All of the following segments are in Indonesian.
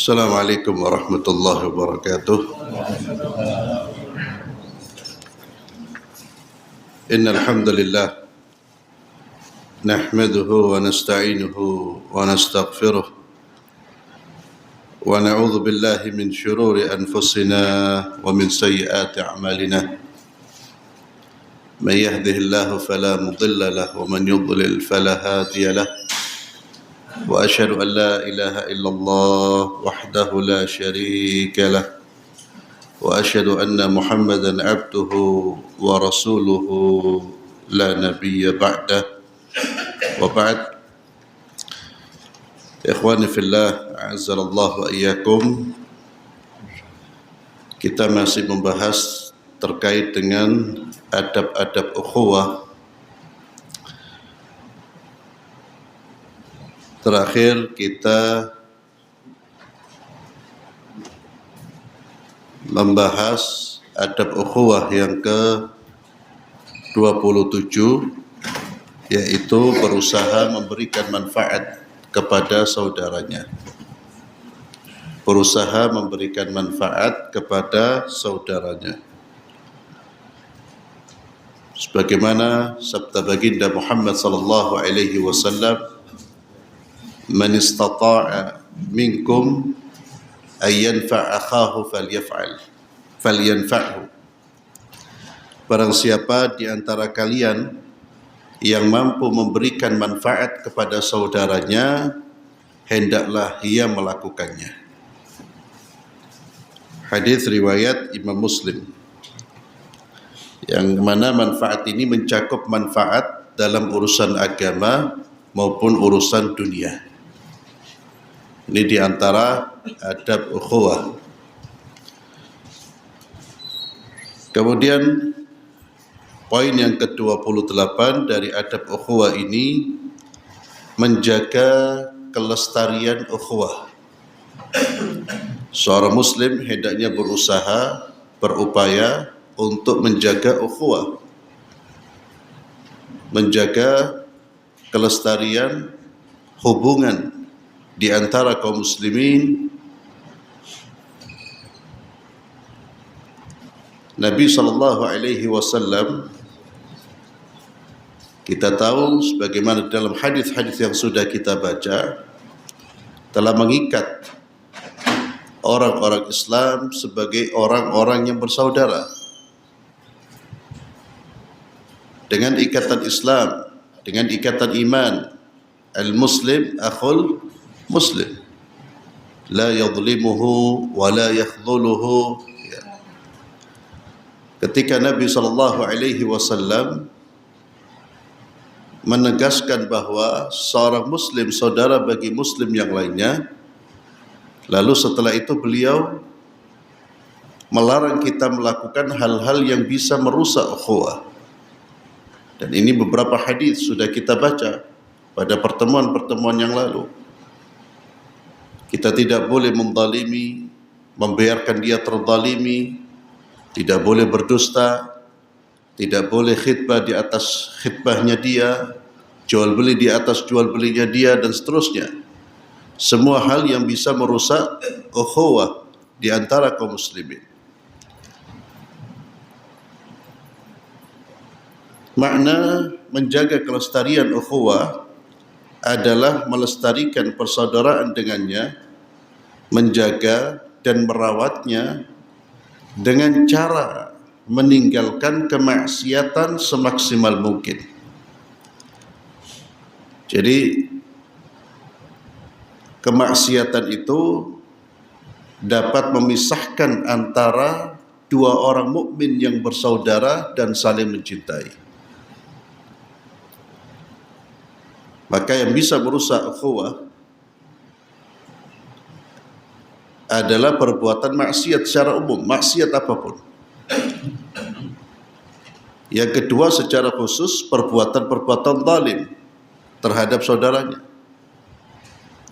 Assalamualaikum warahmatullahi wabarakatuh. Innal hamdalillah nahmaduhu wa nasta'inuhu wa nastaghfiruh wa na'udzu billahi min shururi anfusina wa min sayyiati a'malina. Man yahdihillahu fala mudilla lahu wa man yudlil fala hadiya lahu. وأشهد أن لا إله إلا الله وحده لا شريك له وأشهد أن محمدا عبده ورسوله لا نبي بعده وبعد. إخواني في الله أعزنا الله وإياكم. Kita masih membahas terkait dengan adab-adab ukhuwah. Terakhir kita membahas adab ukhuwah yang ke-27, yaitu berusaha memberikan manfaat kepada saudaranya. Berusaha memberikan manfaat kepada saudaranya. Sebagaimana sabda baginda Muhammad sallallahu alaihi wasallam, man istata'a minkum ay yanfa' akhahu falyanfa'hu. Barang siapa di antara kalian yang mampu memberikan manfaat kepada saudaranya, hendaklah ia melakukannya. Hadis riwayat Imam Muslim, yang mana manfaat ini mencakup manfaat dalam urusan agama maupun urusan dunia. Ini diantara adab ukhuwah. Kemudian poin yang ke-28 dari adab ukhuwah ini, menjaga kelestarian ukhuwah. Seorang muslim hendaknya berusaha, berupaya untuk menjaga ukhuwah, menjaga kelestarian hubungan di antara kaum muslimin. Nabi sallallahu alaihi wasallam, kita tahu sebagaimana dalam hadis-hadis yang sudah kita baca, telah mengikat orang-orang Islam sebagai orang-orang yang bersaudara. Dengan ikatan Islam, dengan ikatan iman, al-muslim akhul muslim, la yadhlimuhu wa la yakhdhuluhu. Ketika Nabi sallallahu alaihi wasallam menegaskan bahwa seorang muslim saudara bagi muslim yang lainnya, lalu setelah itu beliau melarang kita melakukan hal-hal yang bisa merusak ukhuwah. Dan ini beberapa hadis sudah kita baca pada pertemuan-pertemuan yang lalu. Kita tidak boleh menzalimi, membiarkan dia terzalimi, tidak boleh berdusta, tidak boleh khitbah di atas khitbahnya dia, jual beli di atas jual belinya dia, dan seterusnya. Semua hal yang bisa merusak ukhuwah di antara kaum muslimin. Makna menjaga kelestarian ukhuwah adalah melestarikan persaudaraan dengannya, menjaga dan merawatnya dengan cara meninggalkan kemaksiatan semaksimal mungkin. Jadi kemaksiatan itu dapat memisahkan antara dua orang mukmin yang bersaudara dan saling mencintai. Maka yang bisa merusak ukhuwah adalah perbuatan maksiat secara umum, maksiat apapun. Yang kedua, secara khusus perbuatan-perbuatan zalim terhadap saudaranya.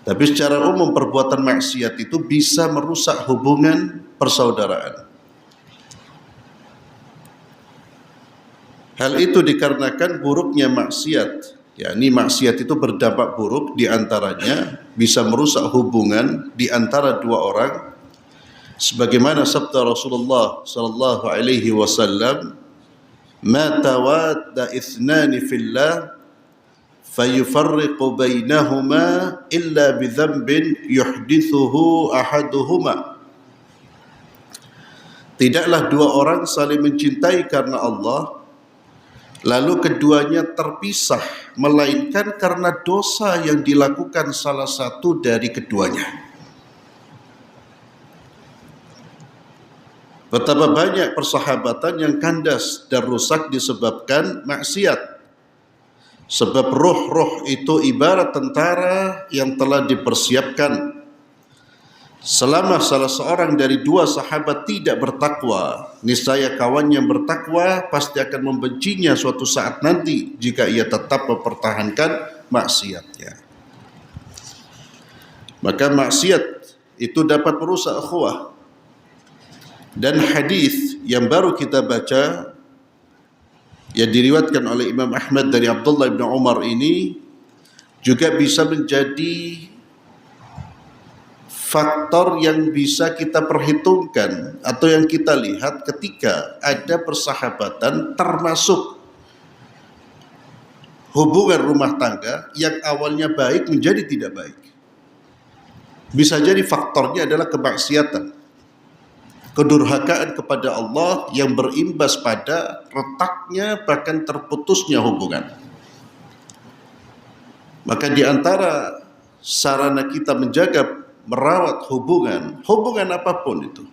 Tapi secara umum perbuatan maksiat itu bisa merusak hubungan persaudaraan. Hal itu dikarenakan buruknya maksiat yakni maksiat itu berdampak buruk, di antaranya bisa merusak hubungan di antara dua orang, sebagaimana sabda Rasulullah sallallahu alaihi wasallam, "Ma tawadda ithnani fillah fayufarriqu bainahuma illa bidhanbin yuhdithuhu ahaduhuma." Tidaklah dua orang saling mencintai karena Allah lalu keduanya terpisah, melainkan karena dosa yang dilakukan salah satu dari keduanya. Betapa banyak persahabatan yang kandas dan rusak disebabkan maksiat. Sebab roh-roh itu ibarat tentara yang telah dipersiapkan. Selama salah seorang dari dua sahabat tidak bertakwa, niscaya kawan yang bertakwa pasti akan membencinya suatu saat nanti jika ia tetap mempertahankan maksiatnya. Maka maksiat itu dapat merusak ukhuwah. Dan hadis yang baru kita baca yang diriwayatkan oleh Imam Ahmad dari Abdullah bin Umar ini juga bisa menjadi faktor yang bisa kita perhitungkan atau yang kita lihat ketika ada persahabatan, termasuk hubungan rumah tangga yang awalnya baik menjadi tidak baik. Bisa jadi faktornya adalah kemaksiatan, kedurhakaan kepada Allah yang berimbas pada retaknya bahkan terputusnya hubungan. Maka di antara sarana kita menjaga, merawat hubungan apapun itu,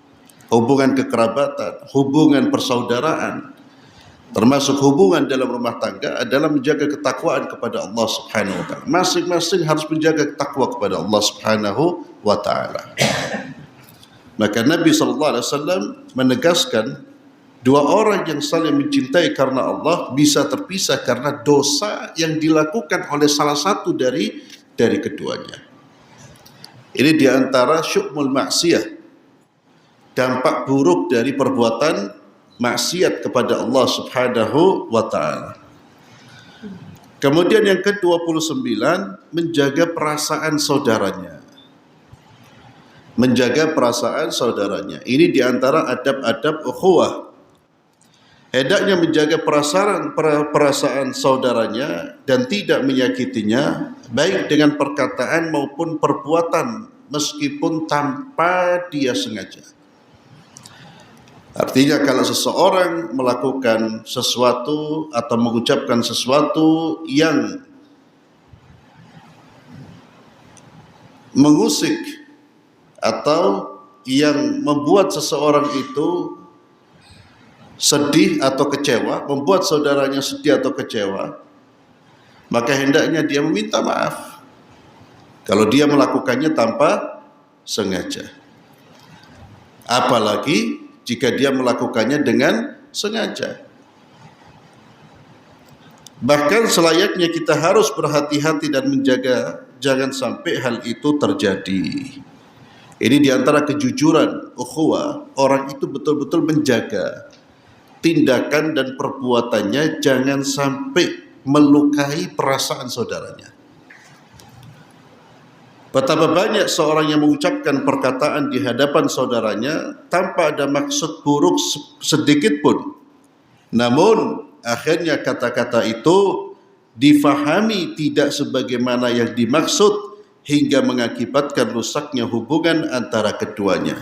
hubungan kekerabatan, hubungan persaudaraan, termasuk hubungan dalam rumah tangga, adalah menjaga ketakwaan kepada Allah Subhanahu wa taala. Masing-masing harus menjaga takwa kepada Allah Subhanahu wa taala. Maka Nabi sallallahu alaihi wasallam menegaskan dua orang yang saling mencintai karena Allah bisa terpisah karena dosa yang dilakukan oleh salah satu dari keduanya. Ini diantara syu'mul maksiyah, dampak buruk dari perbuatan maksiat kepada Allah Subhanahu wa ta'ala. Kemudian yang ke-29, menjaga perasaan saudaranya. Menjaga perasaan saudaranya. Ini diantara adab-adab ukhuwah. Hendaknya menjaga perasaan saudaranya dan tidak menyakitinya, baik dengan perkataan maupun perbuatan, meskipun tanpa dia sengaja. Artinya kalau seseorang melakukan sesuatu atau mengucapkan sesuatu yang mengusik atau yang membuat seseorang itu sedih atau kecewa, membuat saudaranya sedih atau kecewa, maka hendaknya dia meminta maaf kalau dia melakukannya tanpa sengaja. Apalagi jika dia melakukannya dengan sengaja. Bahkan selayaknya kita harus berhati-hati dan menjaga jangan sampai hal itu terjadi. Ini diantara kejujuran ukhuwah, orang itu betul-betul menjaga tindakan dan perbuatannya jangan sampai melukai perasaan saudaranya. Betapa banyak seorang yang mengucapkan perkataan di hadapan saudaranya tanpa ada maksud buruk sedikit pun. Namun akhirnya kata-kata itu difahami tidak sebagaimana yang dimaksud hingga mengakibatkan rusaknya hubungan antara keduanya.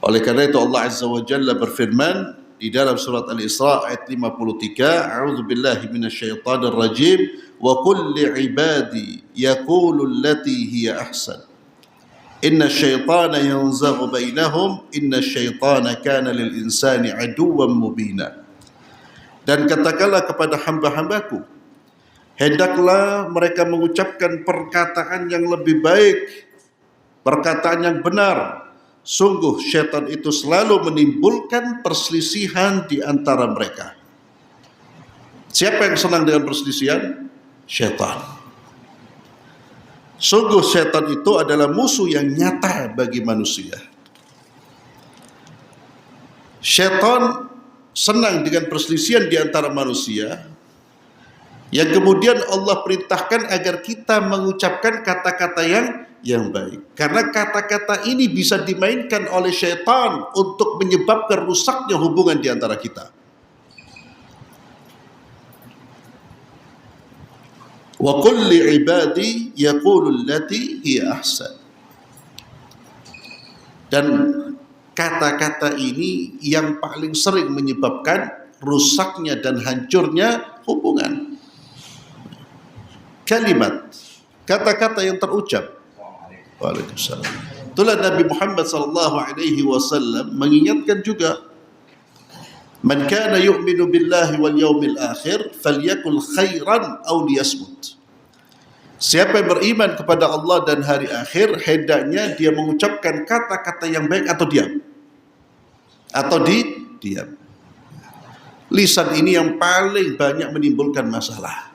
Oleh karena itu Allah Azza wa Jalla berfirman di dalam surat Al-Isra ayat 53, A'udzubillahi minasyaitonir rajim, wa qul li'ibadi yaqulu allati hiya ahsan. Inna syaitana yanzaghu bainahum, inna syaitana kana lil insani aduwwan mubina. Dan katakanlah kepada hamba-hambaku, hendaklah mereka mengucapkan perkataan yang lebih baik, perkataan yang benar. Sungguh syaitan itu selalu menimbulkan perselisihan di antara mereka. Siapa yang senang dengan perselisihan? Syaitan. Sungguh syaitan itu adalah musuh yang nyata bagi manusia. Syaitan senang dengan perselisihan di antara manusia, Yang kemudian Allah perintahkan agar kita mengucapkan kata-kata yang baik. Karena kata-kata ini bisa dimainkan oleh syaitan untuk menyebabkan rusaknya hubungan di antara kita. Wa qul li ibadi yaqulu allati hiya ahsan. Dan kata-kata ini yang paling sering menyebabkan rusaknya dan hancurnya hubungan. Kalimat, kata-kata yang terucap. Waalaikumsalam. Itulah Nabi Muhammad sallallahu alaihi wasallam mengingatkan juga, man kana yu'minu billahi wal yawmil akhir falyakul khairan aw liyasmut. Siapa yang beriman kepada Allah dan hari akhir, hendaknya dia mengucapkan kata-kata yang baik atau diam. Atau diam. Lisan ini yang paling banyak menimbulkan masalah.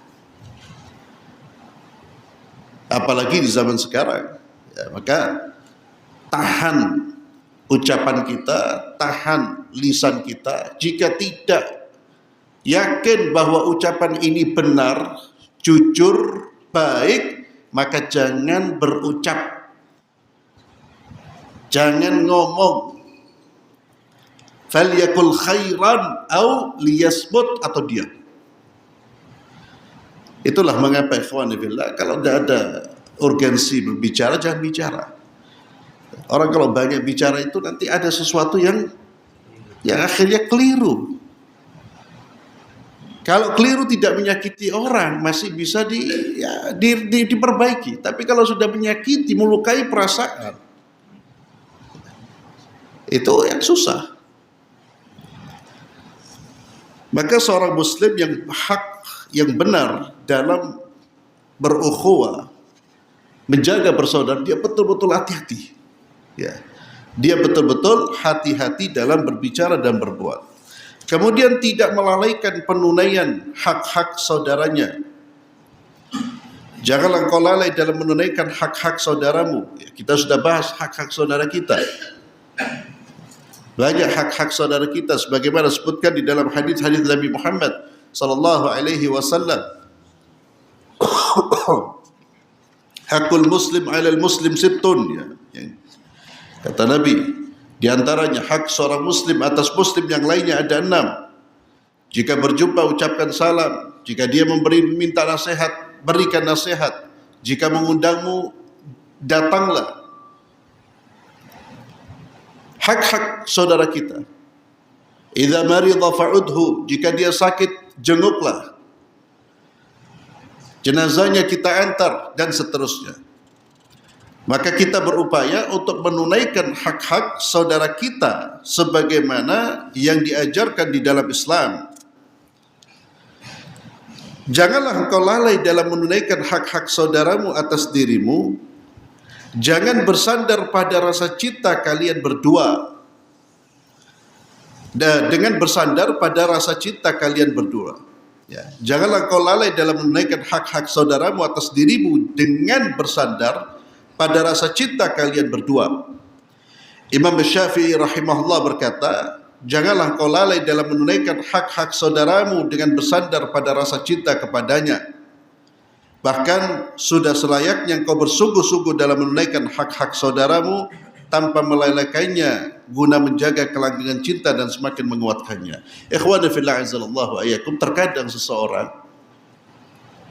Apalagi di zaman sekarang. Ya, maka tahan ucapan kita, tahan lisan kita. Jika tidak yakin bahwa ucapan ini benar, jujur, baik, maka jangan berucap, jangan ngomong. Falyakul khairan au liyasmut, atau diam. Itulah mengapa ikhwan fillah, kalau tidak ada urgensi berbicara, jangan bicara. Orang kalau banyak bicara itu nanti ada sesuatu yang akhirnya keliru. Kalau keliru tidak menyakiti orang masih bisa diperbaiki. Tapi kalau sudah menyakiti, melukai perasaan, itu yang susah. Maka seorang muslim yang benar dalam berukhuwah, menjaga persaudaraan, dia betul-betul hati-hati. Ya. Dia betul-betul hati-hati dalam berbicara dan berbuat. Kemudian tidak melalaikan penunaian hak-hak saudaranya. Janganlah kau lalai dalam menunaikan hak-hak saudaramu. Ya, kita sudah bahas hak-hak saudara kita. Banyak hak-hak saudara kita sebagaimana disebutkan di dalam hadis-hadis Nabi Muhammad sallallahu alaihi wasallam. Hakul muslim 'alal muslim sittun, ya. Kata Nabi, di antaranya hak seorang muslim atas muslim yang lainnya ada 6. Jika berjumpa ucapkan salam, jika dia minta nasihat, berikan nasihat. Jika mengundangmu, datanglah. Hak-hak saudara kita. Idza marida fa'udhu, jika dia sakit, jenguklah. Jenazahnya kita antar, dan seterusnya. Maka kita berupaya untuk menunaikan hak-hak saudara kita sebagaimana yang diajarkan di dalam Islam. Janganlah engkau lalai dalam menunaikan hak-hak saudaramu atas dirimu. Jangan bersandar pada rasa cinta kalian berdua. Dan dengan bersandar pada rasa cinta kalian berdua. Ya. Janganlah engkau lalai dalam menunaikan hak-hak saudaramu atas dirimu dengan bersandar pada rasa cinta kalian berdua. Imam Syafi'i rahimahullah berkata, janganlah kau lalai dalam menunaikan hak-hak saudaramu dengan bersandar pada rasa cinta kepadanya. Bahkan sudah selayaknya kau bersungguh-sungguh dalam menunaikan hak-hak saudaramu tanpa melalaikannya guna menjaga kelanggengan cinta dan semakin menguatkannya. Ikhwani fillah azallahu ayyakum, terkadang seseorang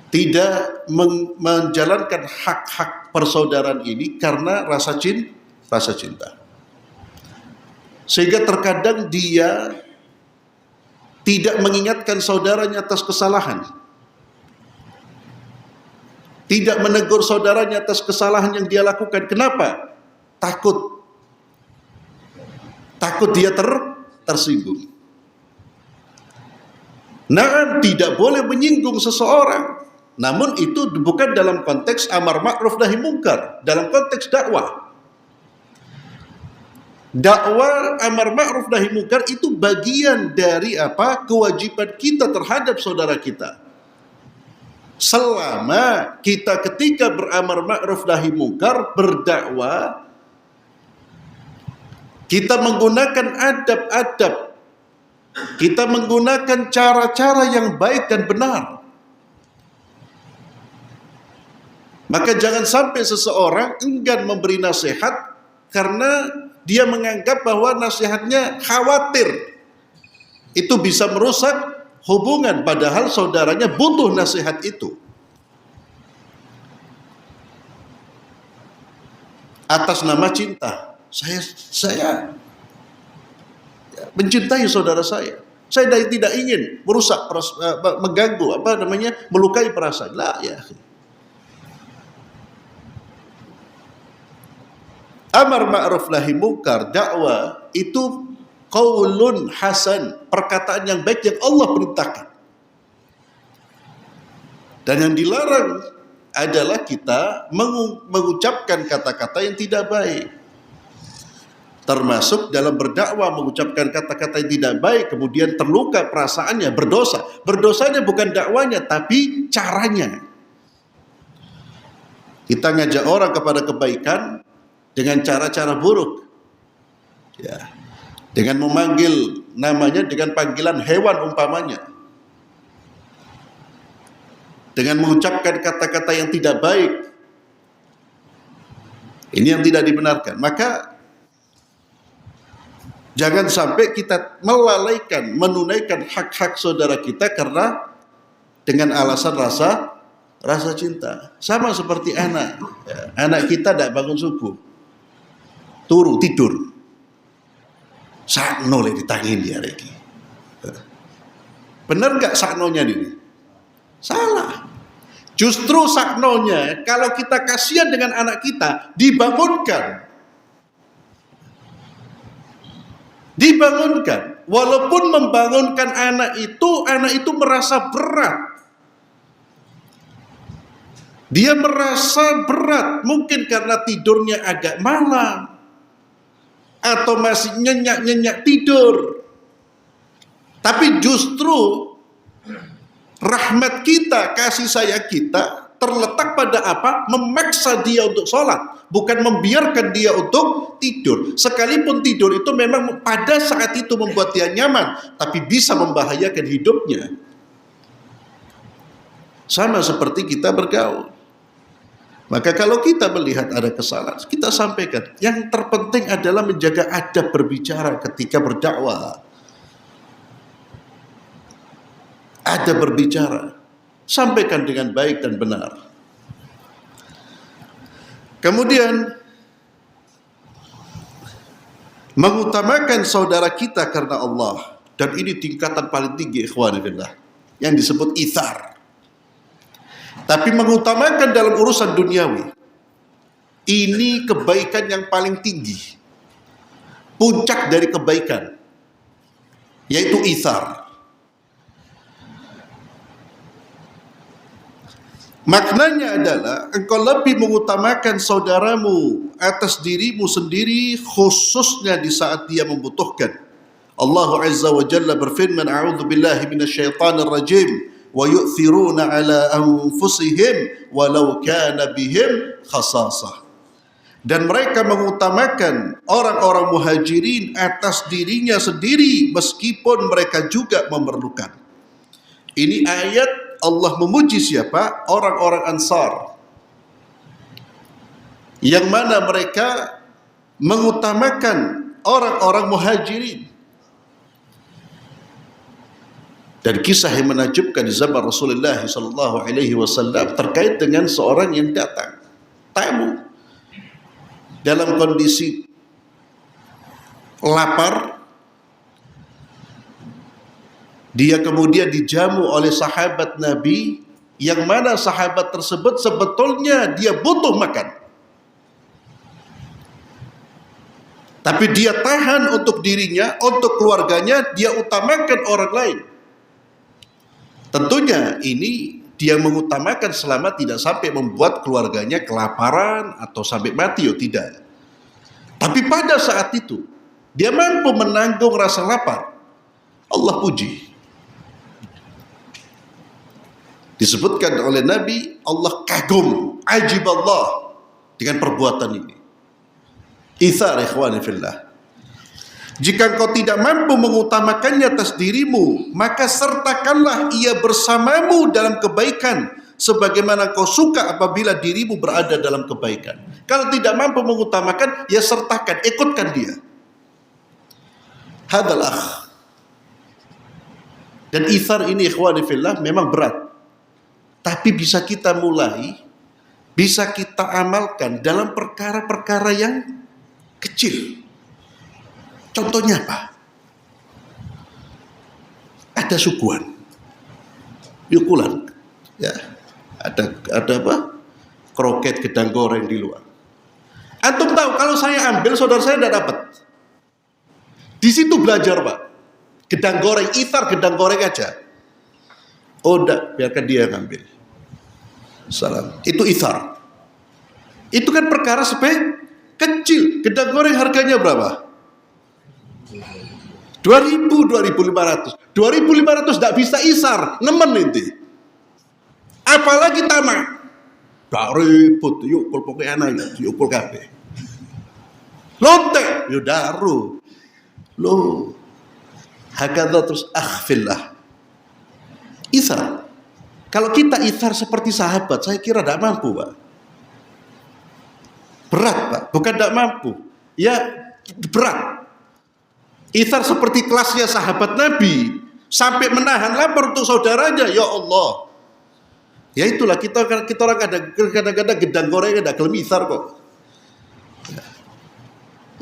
tidak menjalankan hak-hak persaudaraan ini karena rasa cinta. Sehingga terkadang dia tidak mengingatkan saudaranya atas kesalahan. Tidak menegur saudaranya atas kesalahan yang dia lakukan. Kenapa? Takut dia tersinggung. Nah, tidak boleh menyinggung seseorang. Namun itu bukan dalam konteks amar ma'ruf nahi mungkar, dalam konteks dakwah. Dakwah amar ma'ruf nahi mungkar itu bagian dari apa? Kewajiban kita terhadap saudara kita. Selama kita ketika beramar ma'ruf nahi mungkar, berdakwah, kita menggunakan adab-adab, kita menggunakan cara-cara yang baik dan benar. Maka jangan sampai seseorang enggan memberi nasihat karena dia menganggap bahwa nasihatnya khawatir itu bisa merusak hubungan, padahal saudaranya butuh nasihat itu. Atas nama cinta, saya mencintai saudara saya. Saya tidak ingin merusak, mengganggu, melukai perasaan. Lah ya. Amar ma'ruf nahi munkar, dakwah itu qaulun hasan, perkataan yang baik yang Allah perintahkan. Dan yang dilarang adalah kita mengucapkan kata-kata yang tidak baik. Termasuk dalam berdakwah mengucapkan kata-kata yang tidak baik, kemudian terluka perasaannya, berdosa. Berdosanya bukan dakwanya, tapi caranya. Kita ngajak orang kepada kebaikan dengan cara-cara buruk, ya, dengan memanggil namanya dengan panggilan hewan umpamanya, dengan mengucapkan kata-kata yang tidak baik. Ini yang tidak dibenarkan. Maka jangan sampai kita melalaikan, menunaikan hak-hak saudara kita karena dengan alasan rasa cinta. Sama seperti anak, ya, anak kita tidak bangun subuh, turu tidur, sakno ditangin dia lagi. Benar nggak saknonya ini? Salah. Justru saknonya kalau kita kasihan dengan anak kita, dibangunkan. Walaupun membangunkan anak itu merasa berat. Dia merasa berat, mungkin karena tidurnya agak malam, atau masih nyenyak-nyenyak tidur. Tapi justru rahmat kita, kasih sayang kita terletak pada apa? Memaksa dia untuk sholat, bukan membiarkan dia untuk tidur. Sekalipun tidur itu memang pada saat itu membuat dia nyaman, tapi bisa membahayakan hidupnya. Sama seperti kita bergaul. Maka kalau kita melihat ada kesalahan, kita sampaikan. Yang terpenting adalah menjaga adab berbicara ketika berdakwah. Adab berbicara, sampaikan dengan baik dan benar. Kemudian mengutamakan saudara kita karena Allah, dan ini tingkatan paling tinggi, ikhwani fillah, yang disebut itsar. Tapi mengutamakan dalam urusan duniawi, ini kebaikan yang paling tinggi, puncak dari kebaikan, yaitu itsar. Maknanya adalah engkau lebih mengutamakan saudaramu atas dirimu sendiri, khususnya di saat dia membutuhkan. Allah Azza wa Jalla berfirman, a'udzu billahi minasyaitonir rajim, wa yu'thiruna ala anfusihim walau kana bihim khasasah. Dan mereka mengutamakan orang-orang muhajirin atas dirinya sendiri meskipun mereka juga memerlukan. Ini ayat Allah memuji siapa? Orang-orang Ansar, yang mana mereka mengutamakan orang-orang muhajirin. Dan kisah yang menakjubkan di zaman Rasulullah SAW terkait dengan seorang yang datang, tamu, dalam kondisi lapar. Dia kemudian dijamu oleh sahabat Nabi, yang mana sahabat tersebut sebetulnya dia butuh makan, tapi dia tahan untuk dirinya, untuk keluarganya, dia utamakan orang lain. Tentunya ini dia mengutamakan selama tidak sampai membuat keluarganya kelaparan atau sampai mati, tidak. Tapi pada saat itu dia mampu menanggung rasa lapar. Allah puji. Disebutkan oleh Nabi, Allah kagum, ajib Allah dengan perbuatan ini. Itsar, ikhwani fillah. Jika engkau tidak mampu mengutamakannya atas dirimu, maka sertakanlah ia bersamamu dalam kebaikan, sebagaimana kau suka apabila dirimu berada dalam kebaikan. Kalau tidak mampu mengutamakan, ya sertakan, ikutkan dia. Hadzal akh. Dan ithar ini ikhwani fillah memang berat. Tapi bisa kita mulai, bisa kita amalkan dalam perkara-perkara yang kecil. Contohnya apa? Ada suguhan, yukulan, ya, ada apa? Kroket, gedang goreng di luar. Antum tahu kalau saya ambil, saudara saya tidak dapat. Di situ belajar, Pak. Gedang goreng, ithar gedang goreng aja. Oh, enggak, biarkan dia ngambil. Salam. Itu ithar. Itu kan perkara kecil. Gedang goreng harganya berapa? 2.000, 2.500. 2.500 tidak bisa isar, nemen inti. Apalagi tamak. Gak ribut, yuk kul pokoknya anak, yuk kul kafe. Lontek, yuk daru. Loh, hakadha terus akhfillah. Isar. Kalau kita isar seperti sahabat, saya kira tidak mampu, Pak. Berat, Pak. Bukan tidak mampu. Ya, berat. Ithar seperti kelasnya sahabat Nabi, sampai menahan lapar untuk saudaranya. Ya Allah. Ya itulah kita orang kadang-kadang gedang goreng ada gelem ithar kok.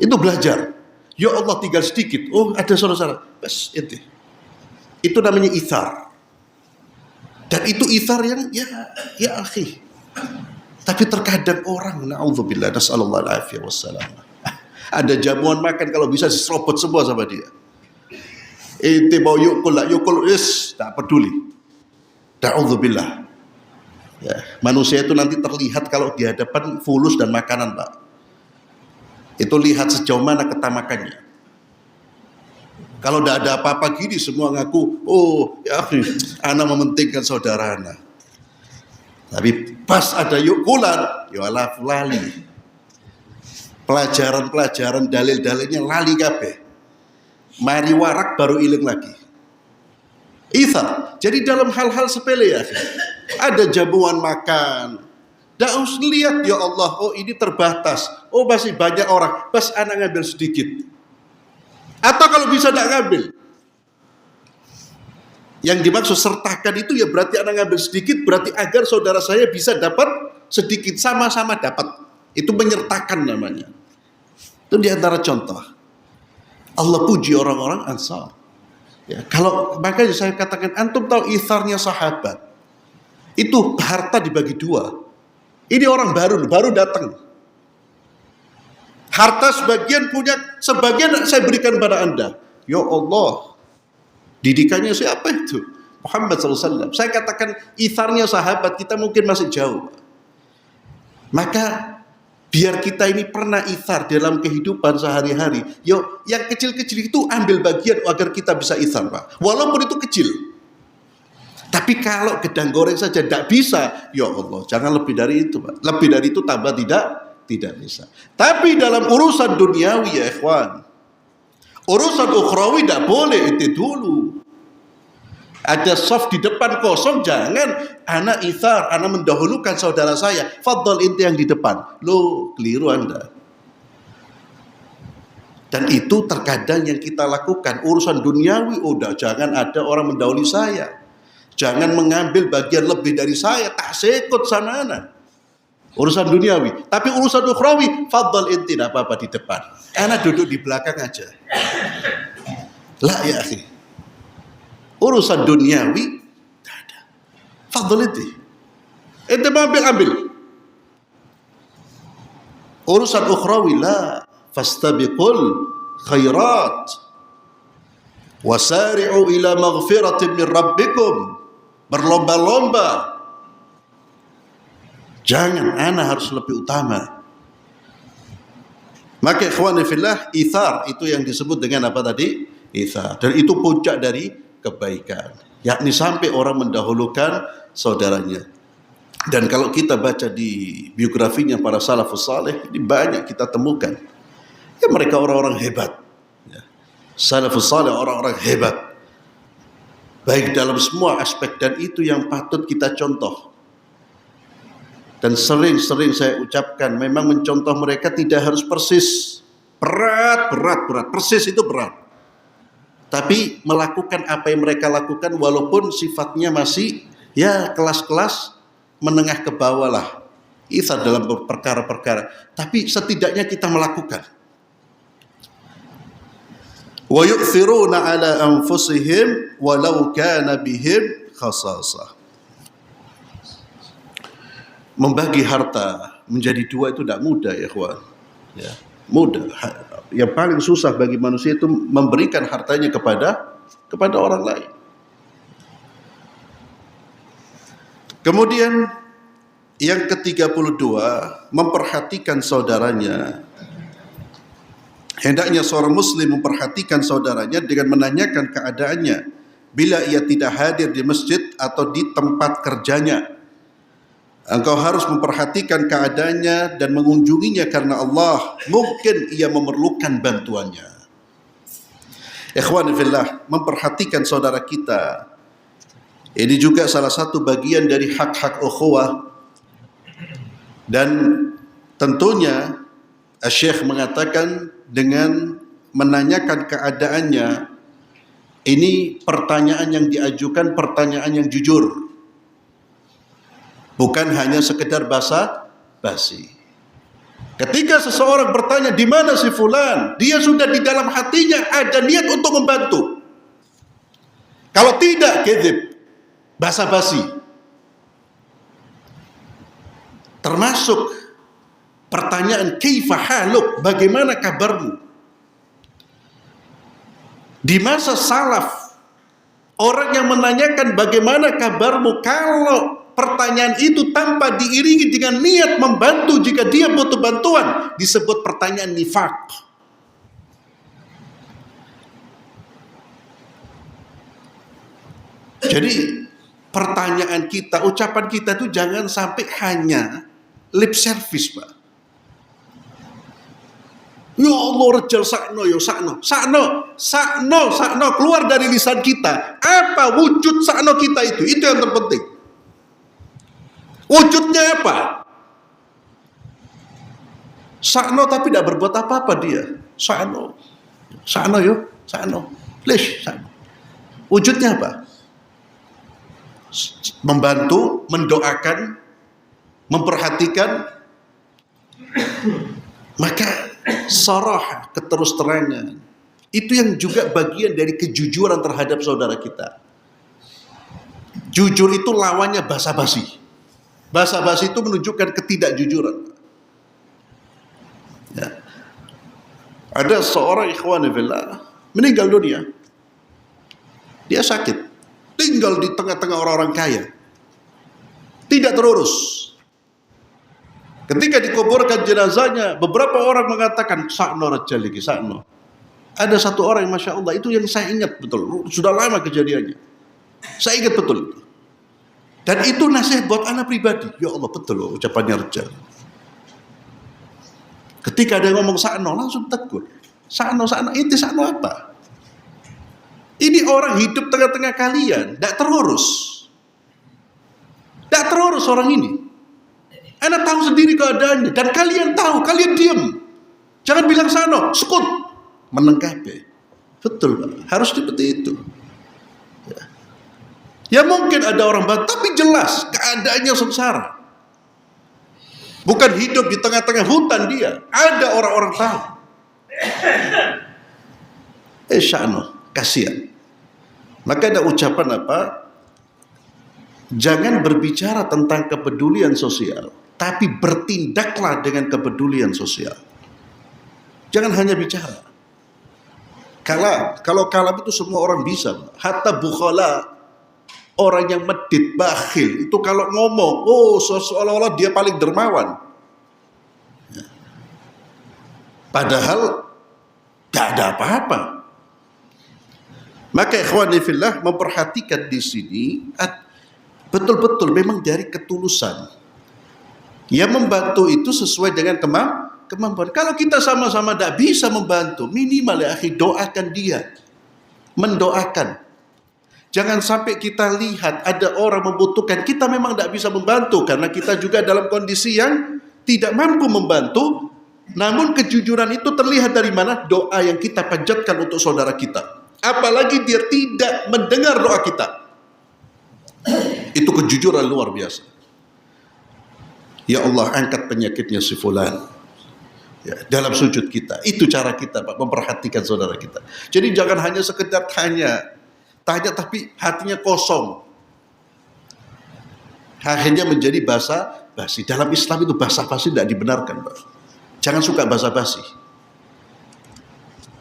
Itu belajar. Ya Allah tinggal sedikit. Oh ada saudara. Bas itu. Itu namanya ithar. Dan itu ithar yang ya akhi. Tapi terkadang orang, na'udzubillah, nas'allallahu alaihi wasallam. Ada jamuan makan kalau bisa diserobot semua sama dia. Inti mau yukul tak peduli. Na'udzubillah. Ya, manusia itu nanti terlihat kalau di hadapan fulus dan makanan, Pak. Itu lihat sejauh mana ketamakannya. Kalau tidak ada apa-apa gini semua ngaku, oh ya akhi, ana mementingkan saudara ana. Tapi pas ada yukulan, ya Allah lali. Pelajaran-pelajaran dalil-dalilnya lali kabeh. Mari warak baru iling lagi. Ithar. Jadi dalam hal-hal sepele ya. Ada jamuan makan. Dak usah lihat ya Allah, oh ini terbatas. Oh masih banyak orang. Pas anak ngambil sedikit. Atau kalau bisa dak ngambil. Yang dimaksud sertakan itu ya berarti anak ngambil sedikit, berarti agar saudara saya bisa dapat sedikit, sama-sama dapat. Itu menyertakan namanya. Itu diantara contoh. Allah puji orang-orang Ansar. Ya, kalau makanya saya katakan antum tahu itharnya sahabat. Itu harta dibagi dua. Ini orang baru datang. Harta sebagian punya, sebagian saya berikan pada Anda. Ya Allah. Didikannya siapa itu? Muhammad SAW. Saya katakan itharnya sahabat kita mungkin masih jauh. Maka biar kita ini pernah ithar dalam kehidupan sehari-hari. Yo, yang kecil-kecil itu ambil bagian agar kita bisa ithar, Pak. Walaupun itu kecil. Tapi kalau gedang goreng saja tidak bisa, ya Allah, jangan lebih dari itu, Pak. Lebih dari itu tambah tidak bisa. Tapi dalam urusan duniawi ya ikhwan, urusan ukhrawi tidak boleh itu dulu. Ada soft di depan kosong, jangan anak ithar, anak mendahulukan saudara saya. Fadhal inti yang di depan. Loh, keliru Anda. Dan itu terkadang yang kita lakukan. Urusan duniawi, udah jangan ada orang mendahului saya. Jangan mengambil bagian lebih dari saya. Tak sekut sana anak. Urusan duniawi. Tapi urusan ukhrawi, fadhal inti, tidak apa-apa di depan. Anak duduk di belakang aja. Lah ya akhi. Urusan duniawi tidak ada. Fadhal itu. Ente ambil. Urusan ukhrawi la fastabiqul khairat wasari'u ila maghfiratin min rabbikum. Berlomba-lomba. Jangan, ana harus lebih utama. Maka ikhwani fillah, ithar itu yang disebut dengan apa tadi? Ithar. Dan itu puncak dari kebaikan, yakni sampai orang mendahulukan saudaranya. Dan kalau kita baca di biografinya para salafus saleh, ini banyak kita temukan. Ya mereka orang-orang hebat. Ya. Salafus saleh orang-orang hebat. Baik dalam semua aspek, dan itu yang patut kita contoh. Dan sering-sering saya ucapkan, memang mencontoh mereka tidak harus persis. Berat. Persis itu berat. Tapi melakukan apa yang mereka lakukan walaupun sifatnya masih ya kelas-kelas menengah ke bawah lah. Itu dalam perkara-perkara. Tapi setidaknya kita melakukan. Wa yu'thiruna ala anfusihim walau kana bihim khasasah. Membagi harta menjadi dua itu tidak mudah ya kawan. Ya, mudah. Yang paling susah bagi manusia itu memberikan hartanya kepada orang lain. Kemudian yang ke-32, memperhatikan saudaranya. Hendaknya seorang muslim memperhatikan saudaranya dengan menanyakan keadaannya bila ia tidak hadir di masjid atau di tempat kerjanya. Engkau harus memperhatikan keadaannya dan mengunjunginya karena Allah mungkin ia memerlukan bantuannya. Ikhwani fillah, memperhatikan saudara kita ini juga salah satu bagian dari hak-hak ukhuwah. Dan tentunya Syekh mengatakan dengan menanyakan keadaannya, ini pertanyaan yang diajukan, pertanyaan yang jujur. Bukan hanya sekedar basa-basi. Ketika seseorang bertanya di mana si fulan, dia sudah di dalam hatinya ada niat untuk membantu. Kalau tidak, kadzib, basa-basi. Termasuk pertanyaan kaifa haluk, bagaimana kabarmu? Di masa salaf, orang yang menanyakan bagaimana kabarmu, kalau pertanyaan itu tanpa diiringi dengan niat membantu jika dia butuh bantuan, disebut pertanyaan nifaq. Jadi pertanyaan kita, ucapan kita itu jangan sampai hanya lip service, Pak. Ya Allah, rejal sakno, ya sakno, keluar dari lisan kita. Apa wujud sakno kita itu? Itu yang terpenting. Wujudnya apa? Sakno tapi tidak berbuat apa-apa dia. Sakno yo, sakno. Please, sakno. Wujudnya apa? Membantu, mendoakan, memperhatikan. Maka sarah, keterus terangan, itu yang juga bagian dari kejujuran terhadap saudara kita. Jujur itu lawannya basa-basi. Basa-basi itu menunjukkan ketidakjujuran. Ya. Ada seorang ikhwan fillah meninggal dunia. Dia sakit, tinggal di tengah-tengah orang-orang kaya, tidak terurus. Ketika dikuburkan jenazahnya, beberapa orang mengatakan sakno rajal lagi, sakno. Ada satu orang yang masya Allah, itu yang saya ingat betul, sudah lama kejadiannya. Saya ingat betul itu. Dan itu nasihat buat anak pribadi. Ya Allah, betul loh ucapannya rajal. Ketika ada yang ngomong sakno, langsung tegur. Sakno, inti sakno apa? Ini orang hidup tengah-tengah kalian, tidak terurus. Tidak terurus orang ini. Anda tahu sendiri keadaannya, dan kalian tahu, kalian diam. Jangan bilang sakno, sekut. Menengkape. Betul, Pak. Harus seperti itu. Ya mungkin ada orang bantu, tapi jelas keadaannya sengsara. Bukan hidup di tengah-tengah hutan dia. Ada orang-orang tahu. Sya'no, kasihan. Maka ada ucapan apa? Jangan berbicara tentang kepedulian sosial, tapi bertindaklah dengan kepedulian sosial. Jangan hanya bicara. Kalau kalam itu semua orang bisa. Hatta bukhala, orang yang medit, bakhil, itu kalau ngomong, seolah-olah dia paling dermawan. Padahal gak ada apa-apa. Maka ikhwani fillah, memperhatikan di sini betul-betul memang dari ketulusan. Yang membantu itu sesuai dengan kemampuan. Kalau kita sama-sama tidak bisa membantu, minimal ya akhi, doakan dia. Mendoakan. Jangan sampai kita lihat ada orang membutuhkan, kita memang tidak bisa membantu karena kita juga dalam kondisi yang tidak mampu membantu. Namun kejujuran itu terlihat dari mana? Doa yang kita panjatkan untuk saudara kita. Apalagi dia tidak mendengar doa kita. Itu kejujuran luar biasa. Ya Allah, angkat penyakitnya si fulan. Ya, dalam sujud kita. Itu cara kita, Pak, memperhatikan saudara kita. Jadi jangan hanya sekedar tanya tapi hatinya kosong. Akhirnya menjadi basa-basi. Dalam Islam itu basa-basi tidak dibenarkan, Pak. Jangan suka basa-basi.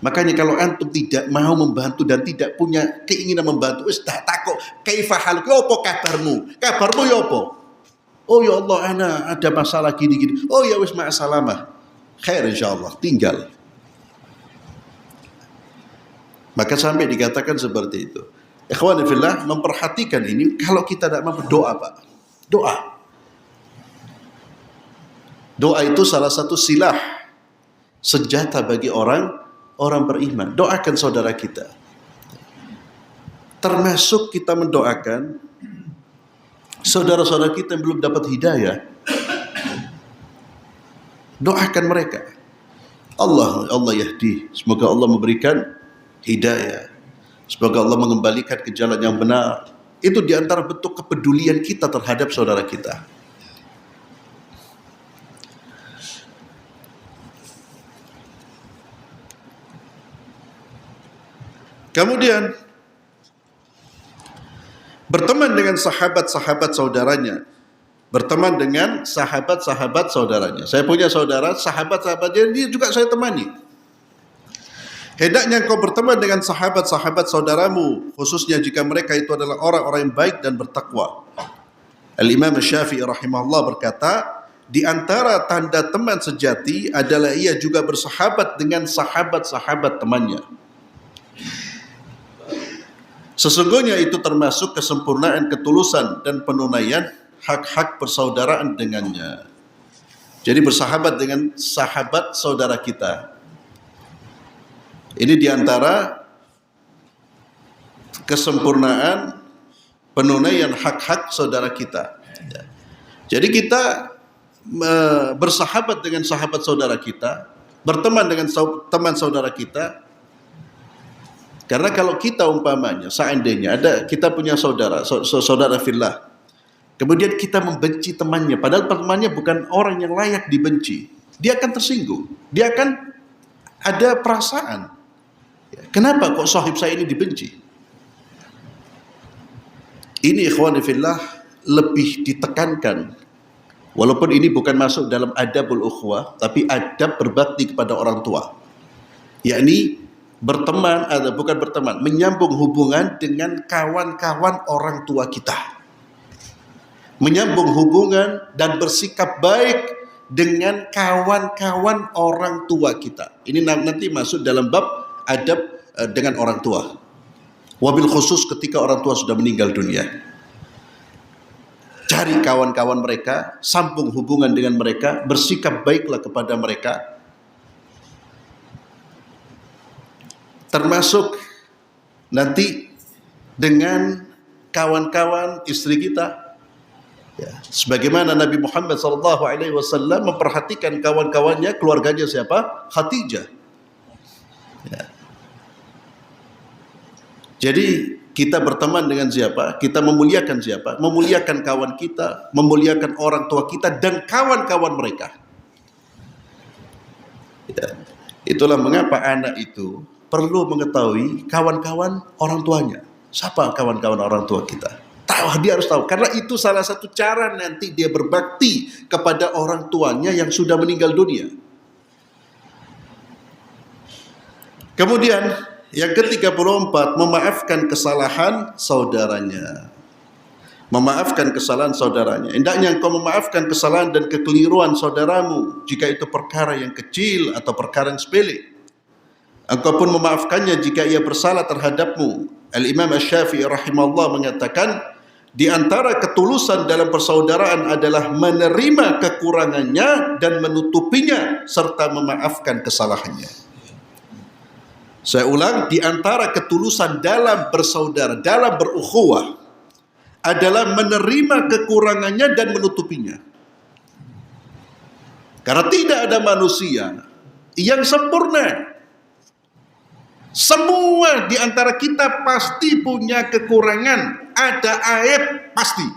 Makanya kalau antum tidak mau membantu dan tidak punya keinginan membantu, wis dah takok, kaifa haluka, apa kabarmu? Kabarmu ya apa? Oh ya Allah, ana ada masalah gini-gini. Oh ya wis ma'asalamah. Khair insyaallah, tinggal. Maka sampai dikatakan seperti itu. Ikhwani fillah, memperhatikan ini kalau kita tidak mampu doa, Pak. Doa. Doa itu salah satu silah, senjata bagi orang beriman. Doakan saudara kita. Termasuk kita mendoakan saudara-saudara kita yang belum dapat hidayah. Doakan mereka. Allah yahdi. Semoga Allah memberikan hidayah. Semoga Allah mengembalikan ke jalan yang benar. Itu diantara bentuk kepedulian kita terhadap saudara kita. Kemudian berteman dengan sahabat-sahabat saudaranya. Berteman dengan sahabat-sahabat saudaranya. Saya punya saudara, sahabat-sahabatnya dia juga saya temani. Hendaknya engkau berteman dengan sahabat-sahabat saudaramu, khususnya jika mereka itu adalah orang-orang yang baik dan bertakwa. Al-Imam Syafi'i rahimahullah berkata, di antara tanda teman sejati adalah ia juga bersahabat dengan sahabat-sahabat temannya. Sesungguhnya itu termasuk kesempurnaan ketulusan dan penunaian hak-hak persaudaraan dengannya. Jadi bersahabat dengan sahabat saudara kita. Ini diantara kesempurnaan penunaian hak-hak saudara kita. Jadi kita bersahabat dengan sahabat saudara kita, berteman dengan teman saudara kita. Karena kalau kita umpamanya, seandainya kita punya saudara fillah, kemudian kita membenci temannya, padahal temannya bukan orang yang layak dibenci, dia akan tersinggung, dia akan ada perasaan. Kenapa kok sahib saya ini dibenci? Ini ikhwani fillah lebih ditekankan. Walaupun ini bukan masuk dalam adabul ukhwah, tapi adab berbakti kepada orang tua. Yakni berteman, bukan berteman, menyambung hubungan dengan kawan-kawan orang tua kita. Menyambung hubungan dan bersikap baik dengan kawan-kawan orang tua kita. Ini nanti masuk dalam bab adab dengan orang tua. Wabil khusus ketika orang tua sudah meninggal dunia. Cari kawan-kawan mereka, sambung hubungan dengan mereka, bersikap baiklah kepada mereka. Termasuk nanti dengan kawan-kawan istri kita. Ya, sebagaimana Nabi Muhammad SAW memperhatikan kawan-kawannya, keluarganya siapa? Khadijah. Ya. Jadi kita berteman dengan siapa? Kita memuliakan siapa? Memuliakan kawan kita, memuliakan orang tua kita dan kawan-kawan mereka. Ya. Itulah mengapa anak itu perlu mengetahui kawan-kawan orang tuanya. Siapa kawan-kawan orang tua kita? Tahu, dia harus tahu. Karena itu salah satu cara nanti dia berbakti kepada orang tuanya yang sudah meninggal dunia. Kemudian yang ke-34, memaafkan kesalahan saudaranya. Memaafkan kesalahan saudaranya. Hendaknya engkau memaafkan kesalahan dan kekeliruan saudaramu jika itu perkara yang kecil atau perkara yang sepele. Engkau pun memaafkannya jika ia bersalah terhadapmu. Al-Imam Syafi'i rahimahullah mengatakan, di antara ketulusan dalam persaudaraan adalah menerima kekurangannya dan menutupinya serta memaafkan kesalahannya. Saya ulang, di antara ketulusan dalam bersaudara, dalam berukhuwah adalah menerima kekurangannya dan menutupinya. Karena tidak ada manusia yang sempurna. Semua di antara kita pasti punya kekurangan, ada aib pasti.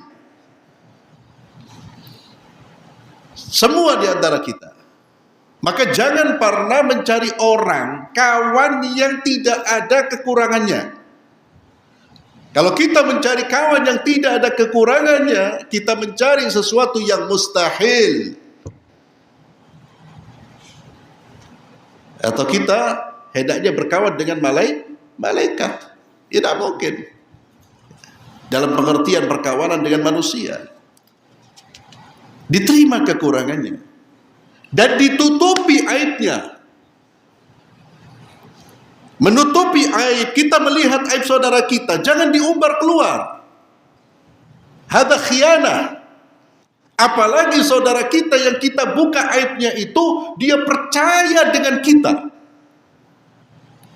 Semua di antara kita. Maka jangan pernah mencari orang, kawan yang tidak ada kekurangannya. Kalau kita mencari kawan yang tidak ada kekurangannya, kita mencari sesuatu yang mustahil. Atau kita hendaknya berkawan dengan malaikat. Tidak mungkin. Dalam pengertian perkawanan dengan manusia. Diterima kekurangannya. Dan ditutupi aibnya. Menutupi aib, kita melihat aib saudara kita, jangan diumbar keluar. Hada khianah. Apalagi saudara kita yang kita buka aibnya itu, dia percaya dengan kita.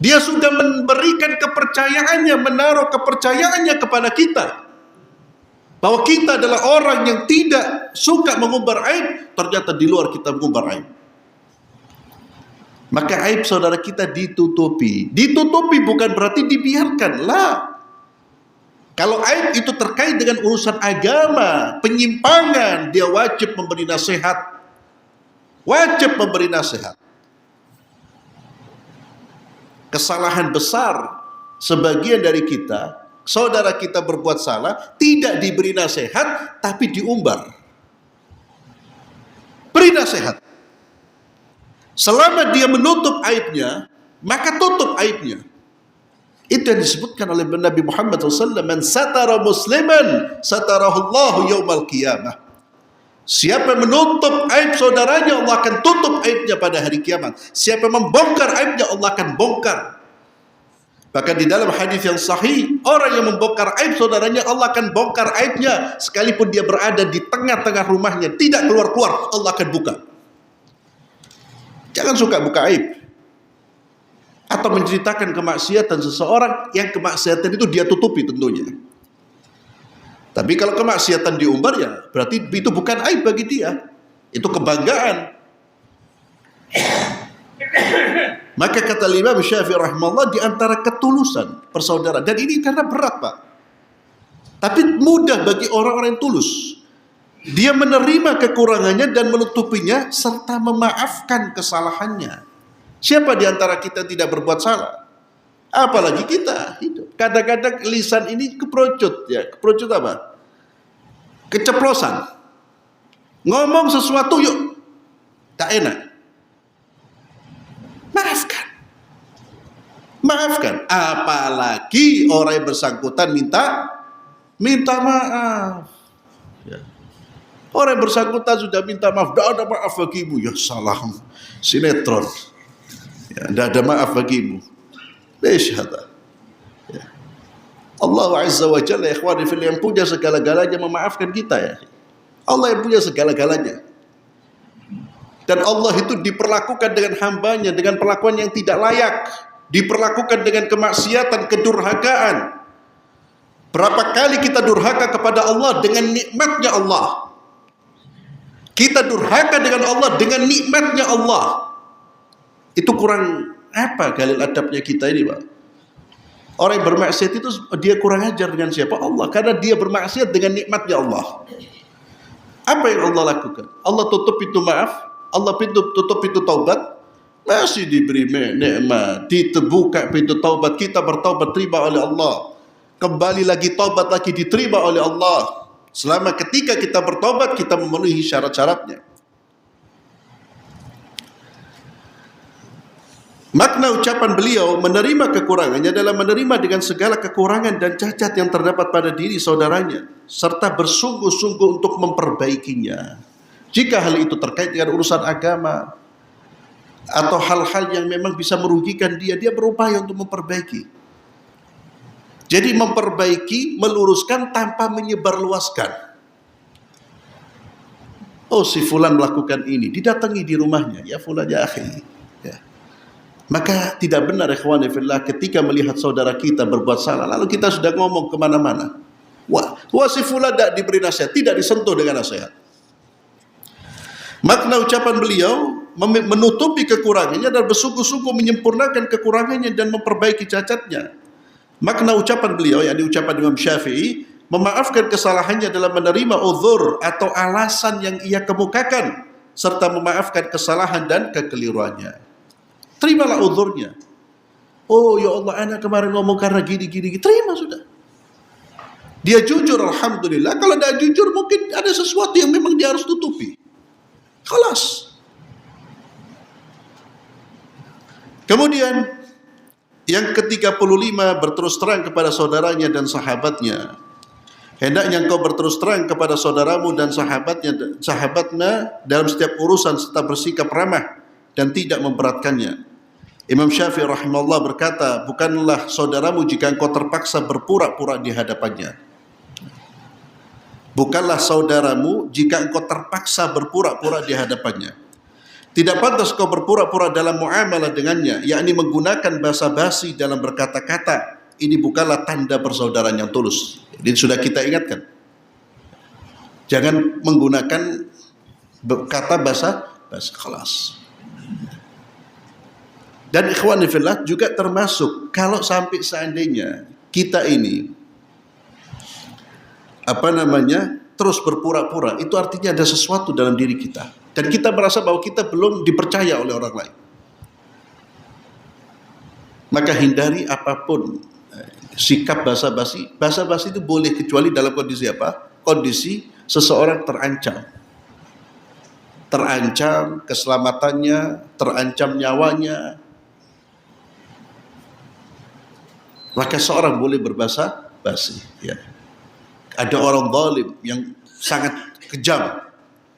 Dia sudah memberikan kepercayaannya, menaruh kepercayaannya kepada kita. Bahwa kita adalah orang yang tidak suka mengumbar aib, ternyata di luar kita mengumbar aib. Maka aib saudara kita ditutupi. Ditutupi bukan berarti dibiarkan. Lah. Kalau aib itu terkait dengan urusan agama, penyimpangan, dia wajib memberi nasihat. Wajib memberi nasihat. Kesalahan besar sebagian dari kita, saudara kita berbuat salah, tidak diberi nasihat, tapi diumbar. Beri nasihat. Selama dia menutup aibnya, maka tutup aibnya. Itu yang disebutkan oleh Nabi Muhammad SAW. Man satara musliman, satarahullahu yawmal qiyamah. Siapa yang menutup aib saudaranya, Allah akan tutup aibnya pada hari kiamat. Siapa yang membongkar aibnya, Allah akan bongkar. Bahkan di dalam hadis yang sahih, orang yang membongkar aib saudaranya, Allah akan bongkar aibnya. Sekalipun dia berada di tengah-tengah rumahnya, tidak keluar-keluar, Allah akan buka. Jangan suka buka aib. Atau menceritakan kemaksiatan seseorang, yang kemaksiatan itu dia tutupi tentunya. Tapi kalau kemaksiatan diumbar, ya berarti itu bukan aib bagi dia. Itu kebanggaan. Maka kata Imam Syafi'i rahimahullah, di antara ketulusan persaudaraan, dan ini karena berat Pak, tapi mudah bagi orang-orang yang tulus. Dia menerima kekurangannya dan menutupinya serta memaafkan kesalahannya. Siapa di antara kita tidak berbuat salah? Apalagi kita hidup. Kadang-kadang lisan ini keprocut, ya. Keprocut apa? Keceplosan. Ngomong sesuatu yuk, tak enak. Maafkan. Maafkan. Apalagi orang yang bersangkutan minta maaf. Ya. Orang yang bersangkutan sudah minta maaf, tidak ada maaf bagimu. Ya salah, sinetron. Ya, tidak ada maaf bagimu. Leshada. Ya. Allah Azza wa Jalla ikhwani fillah yang punya segala-galanya memaafkan kita ya. Allah yang punya segala-galanya. Dan Allah itu diperlakukan dengan hambanya dengan perlakuan yang tidak layak, diperlakukan dengan kemaksiatan, kedurhakaan. Berapa kali kita durhaka kepada Allah dengan nikmatnya Allah. Kita durhaka dengan Allah dengan nikmatnya Allah. Itu kurang apa galil adabnya kita ini Pak. Orang yang bermaksiat itu dia kurang ajar dengan siapa? Allah. Karena dia bermaksiat dengan nikmatnya Allah. Apa yang Allah lakukan? Allah tutup pintu maaf, Allah tutup pintu taubat, masih diberi nikmat, dibuka pintu taubat, kita bertaubat terima oleh Allah. Kembali lagi taubat lagi diterima oleh Allah. Selama ketika kita bertobat, kita memenuhi syarat-syaratnya. Makna ucapan beliau, menerima kekurangannya adalah menerima dengan segala kekurangan dan cacat yang terdapat pada diri saudaranya, serta bersungguh-sungguh untuk memperbaikinya. Jika hal itu terkait dengan urusan agama, atau hal-hal yang memang bisa merugikan dia, dia berupaya untuk memperbaiki. Jadi memperbaiki, meluruskan tanpa menyebarluaskan. Oh si fulan melakukan ini, didatangi di rumahnya, ya fulan ya akhi. Ya. Maka tidak benar ikhwani fillah ketika melihat saudara kita berbuat salah lalu kita sudah ngomong kemana-mana. Wah si fulan tidak diberi nasihat, tidak disentuh dengan nasihat. Makna ucapan beliau menutupi kekurangannya dan bersungguh-sungguh menyempurnakan kekurangannya dan memperbaiki cacatnya. Makna ucapan beliau, yakni ucapan Imam Syafi'i, memaafkan kesalahannya dalam menerima uzur atau alasan yang ia kemukakan serta memaafkan kesalahan dan kekeliruannya. Terimalah uzurnya. Oh ya Allah, anak kemarin ngomong karena gini, terima sudah. Dia jujur, alhamdulillah. Kalau tidak jujur mungkin ada sesuatu yang memang dia harus tutupi. Khalas. Kemudian yang ke-35, berterus terang kepada saudaranya dan sahabatnya. Hendaknya engkau berterus terang kepada saudaramu dan sahabatnya dalam setiap urusan serta bersikap ramah dan tidak memberatkannya. Imam Syafi'i rahimahullah berkata, bukanlah saudaramu jika engkau terpaksa berpura-pura di hadapannya. Bukanlah saudaramu jika engkau terpaksa berpura-pura di hadapannya. Tidak pantas kau berpura-pura dalam muamalah dengannya, yakni menggunakan bahasa basi dalam berkata-kata. Ini bukanlah tanda persaudaraan yang tulus. Jadi sudah kita ingatkan. Jangan menggunakan kata bahasa kelas. Dan ikhwani fillah juga termasuk kalau sampai seandainya kita ini terus berpura-pura, itu artinya ada sesuatu dalam diri kita dan kita merasa bahwa kita belum dipercaya oleh orang lain. Maka hindari apapun sikap basa-basi. Basa-basi itu boleh kecuali dalam kondisi apa? Kondisi seseorang terancam keselamatannya, terancam nyawanya, maka seorang boleh berbahasa basi. Ya. Ada orang zalim yang sangat kejam,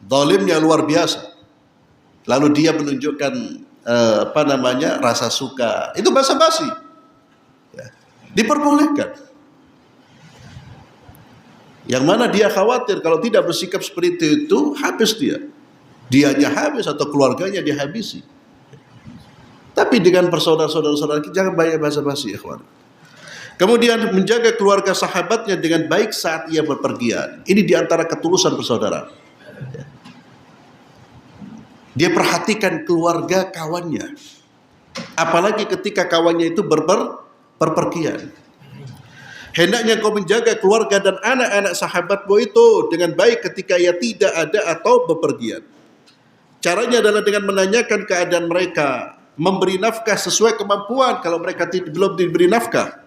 zalimnya luar biasa. Lalu dia menunjukkan rasa suka. Itu bahasa basi. Ya. Diperbolehkan. Yang mana dia khawatir kalau tidak bersikap seperti itu habis dia. Dianya habis atau keluarganya dihabisi. Tapi dengan persaudara-saudara kita jangan banyak bahasa basi, ikhwan. Kemudian menjaga keluarga sahabatnya dengan baik saat ia berpergian. Ini diantara ketulusan persaudaraan. Dia perhatikan keluarga kawannya. Apalagi ketika kawannya itu berpergian. Hendaknya kau menjaga keluarga dan anak-anak sahabatmu itu dengan baik ketika ia tidak ada atau bepergian. Caranya adalah dengan menanyakan keadaan mereka, memberi nafkah sesuai kemampuan kalau mereka belum diberi nafkah,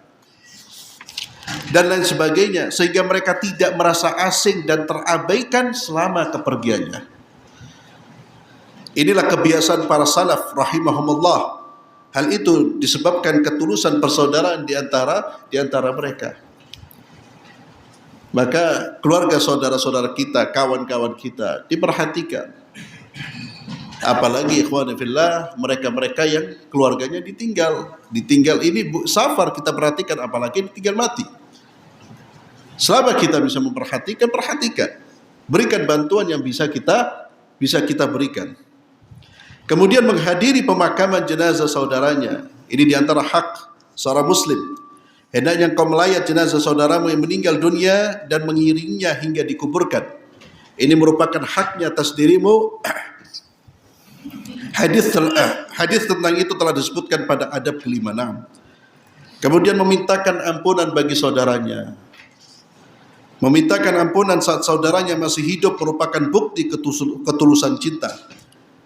dan lain sebagainya, sehingga mereka tidak merasa asing dan terabaikan selama kepergiannya. Inilah kebiasaan para salaf rahimahumullah. Hal itu disebabkan ketulusan persaudaraan di antara mereka. Maka keluarga saudara-saudara kita, kawan-kawan kita diperhatikan. Apalagi ikhwan fillah, mereka-mereka yang keluarganya ditinggal ini safar, kita perhatikan, apalagi ditinggal mati. Selama kita bisa memperhatikan, perhatikan. Berikan bantuan yang bisa kita berikan. Kemudian menghadiri pemakaman jenazah saudaranya. Ini diantara hak seorang muslim. Hendaknya engkau melayat jenazah saudaramu yang meninggal dunia dan mengiringinya hingga dikuburkan. Ini merupakan haknya atas dirimu. Hadis tentang itu telah disebutkan pada adab ke-56. Kemudian memintakan ampunan bagi saudaranya. Memintakan ampunan saat saudaranya masih hidup merupakan bukti ketulusan cinta.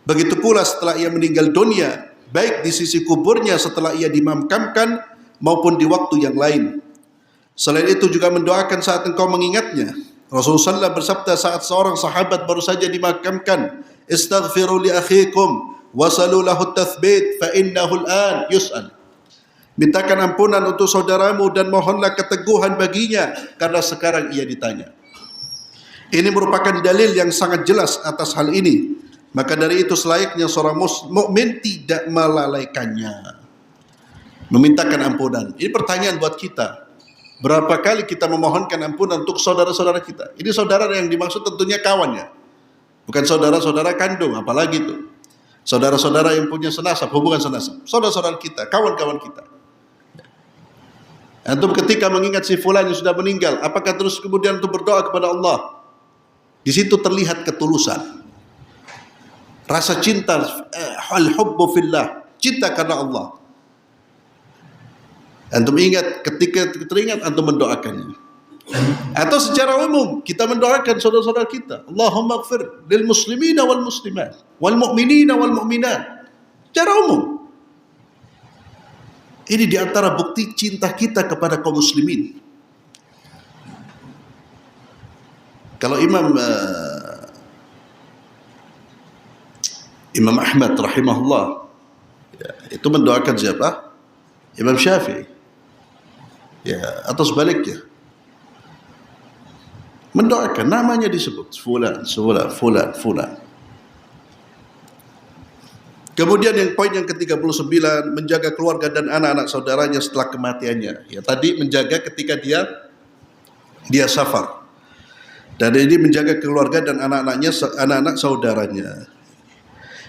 Begitu pula setelah ia meninggal dunia, baik di sisi kuburnya setelah ia dimakamkan maupun di waktu yang lain. Selain itu juga mendoakan saat engkau mengingatnya. Rasulullah SAW bersabda saat seorang sahabat baru saja dimakamkan, "Istaghfiru li akhikum wasalu lahu tathbit fa innahu al-an yus'al." Mintakan ampunan untuk saudaramu dan mohonlah keteguhan baginya karena sekarang ia ditanya. Ini merupakan dalil yang sangat jelas atas hal ini. Maka dari itu selayaknya seorang mukmin tidak melalaikannya. Memintakan ampunan. Ini pertanyaan buat kita. Berapa kali kita memohonkan ampunan untuk saudara-saudara kita? Ini saudara yang dimaksud tentunya kawannya. Bukan saudara-saudara kandung, apalagi itu. Saudara-saudara yang punya senasab, hubungan senasab, saudara-saudara kita, kawan-kawan kita. Antum ketika mengingat si fulan yang sudah meninggal, apakah terus kemudian antum berdoa kepada Allah? Di situ terlihat ketulusan, rasa cinta, al-hubbu fillah, cinta karena Allah. Antum ingat ketika teringat antum mendoakannya. Atau secara umum kita mendoakan saudara-saudara kita, Allahumma ighfir lil muslimina wal muslimat wal mu'minina wal mu'minat. Secara umum. Ini diantara bukti cinta kita kepada kaum muslimin. Kalau Imam Ahmad rahimahullah, ya, itu mendoakan siapa? Imam Syafi'i. Ya, atau sebaliknya. Mendoakan, namanya disebut fulan. Kemudian poin yang ke-39, menjaga keluarga dan anak-anak saudaranya setelah kematiannya. Ya, tadi menjaga ketika dia safar. Dan ini menjaga keluarga dan anak-anak saudaranya.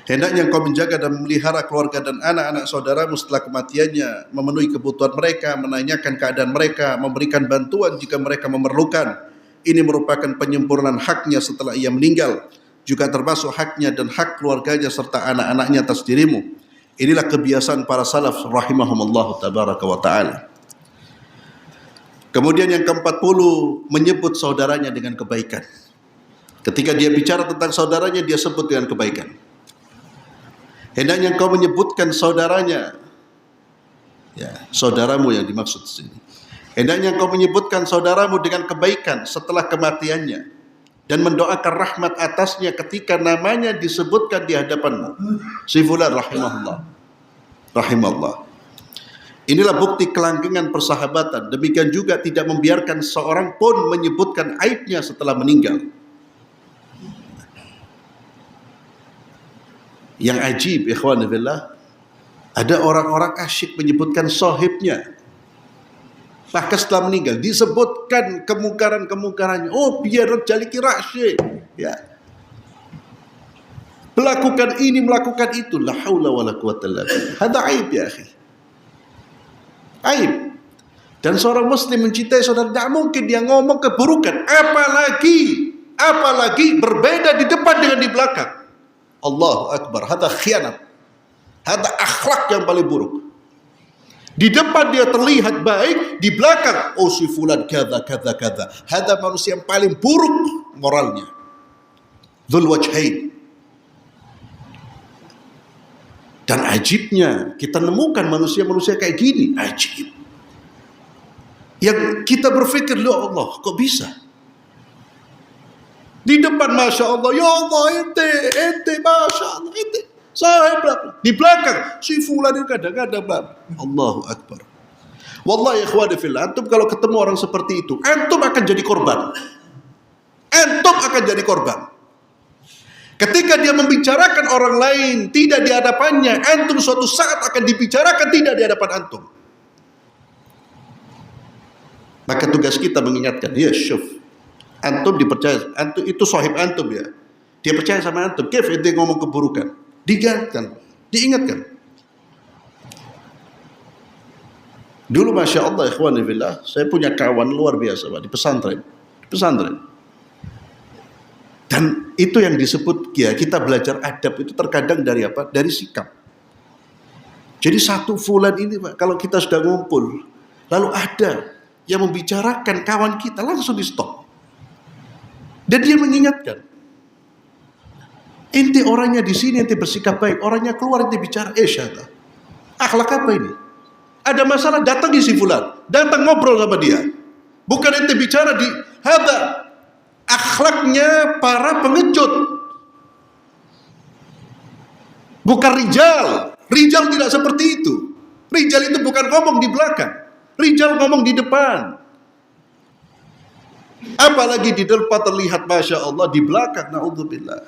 Hendaknya engkau menjaga dan memelihara keluarga dan anak-anak saudaramu setelah kematiannya, memenuhi kebutuhan mereka, menanyakan keadaan mereka, memberikan bantuan jika mereka memerlukan. Ini merupakan penyempurnaan haknya setelah ia meninggal, juga termasuk haknya dan hak keluarganya serta anak-anaknya atas dirimu. Inilah kebiasaan para salaf rahimahumullah tabaraka wa ta'ala. Kemudian yang ke-40, menyebut saudaranya dengan kebaikan. Ketika dia bicara tentang saudaranya, dia sebut dengan kebaikan. Hendaknya engkau menyebutkan saudaranya, ya, saudaramu yang dimaksud di sini. Hendaknya engkau menyebutkan saudaramu dengan kebaikan setelah kematiannya dan mendoakan rahmat atasnya ketika namanya disebutkan di hadapanmu. Si fulan rahimahullah. Inilah bukti kelanggengan persahabatan. Demikian juga tidak membiarkan seorang pun menyebutkan aibnya setelah meninggal. Yang ajib, ikhwan fillah, ada orang-orang asyik menyebutkan sahibnya. Bahkan setelah meninggal disebutkan kemungkaran-kemungkarannya. Oh, biar jaliki rahsyih, ya. Melakukan ini, melakukan itu. La haula wala quwata illa billah. Hada aib ya akhi. Aib. Dan seorang muslim mencintai saudara, tidak mungkin dia ngomong keburukan, apalagi berbeda di depan dengan di belakang. Allahu akbar, hada khianat. Hada akhlak yang paling buruk. Di depan dia terlihat baik, di belakang oh si fulan kada. Hada manusia yang paling buruk moralnya. Dzul wajhain. Dan ajibnya kita nemukan manusia-manusia kayak gini, ajib. Yang kita berpikir, ya Allah, kok bisa? Di depan Masya Allah, ya Allah, ente, Masya Allah, ente, sahib. Di belakang, si fulan ini kadang-kadang, Allahu Akbar. Wallahi ikhwani fillah, antum kalau ketemu orang seperti itu, antum akan jadi korban. Ketika dia membicarakan orang lain tidak di hadapannya, antum suatu saat akan dibicarakan tidak di hadapan antum. Maka tugas kita mengingatkan, ya syuf, antum dipercaya, antum itu sahib antum ya. Dia percaya sama antum, kif ente ngomong keburukan. Diingatkan. Dulu Masya Allah ikhwani fillah, saya punya kawan luar biasa Pak, di pesantren. Dan itu yang disebut ya, kita belajar adab itu terkadang dari apa? Dari sikap. Jadi satu fulan ini Pak, kalau kita sudah ngumpul, lalu ada yang membicarakan kawan kita, langsung di stop. Dan dia mengingatkan, ente orangnya di sini ente bersikap baik, orangnya keluar ente bicara, syada. Akhlak apa ini? Ada masalah datang di si fulan, datang ngobrol sama dia. Bukan ente bicara di hada. Akhlaknya para pengecut, bukan rijal. Rijal tidak seperti itu. Rijal itu bukan ngomong di belakang, rijal ngomong di depan. Apalagi di depan terlihat Masya Allah, di belakang na'udzubillah.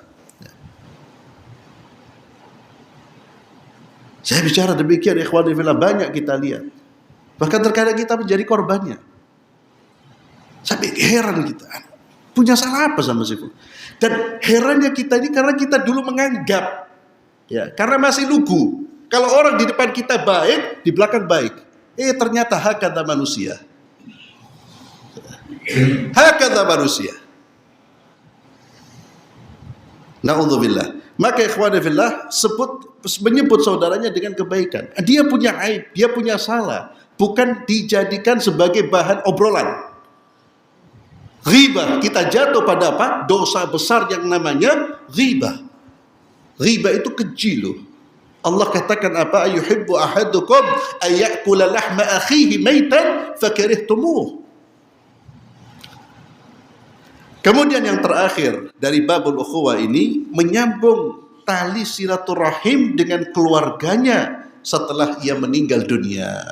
Saya bicara demikian ikhwani fillah, banyak kita lihat. Bahkan terkadang kita menjadi korbannya. Sampai heran kita, punya salah apa sama si fulan? Dan herannya kita ini karena kita dulu menganggap Ya, karena masih lugu. Kalau orang di depan kita baik, di belakang baik. Ternyata hakata manusia. Hakata manusia. Na'udzubillah. Maka ikhwani fillah menyebut saudaranya dengan kebaikan. Dia punya aib, dia punya salah, bukan dijadikan sebagai bahan obrolan. Ghibah, kita jatuh pada apa? Dosa besar yang namanya ghibah. Ghibah itu keji loh. Allah katakan apa? Ayuhibbu ahadukum ayyakula lahma akhihi maitan fakarihtumuh. Kemudian yang terakhir dari babul ukhuwah ini menyambung tali silaturahim dengan keluarganya setelah ia meninggal dunia.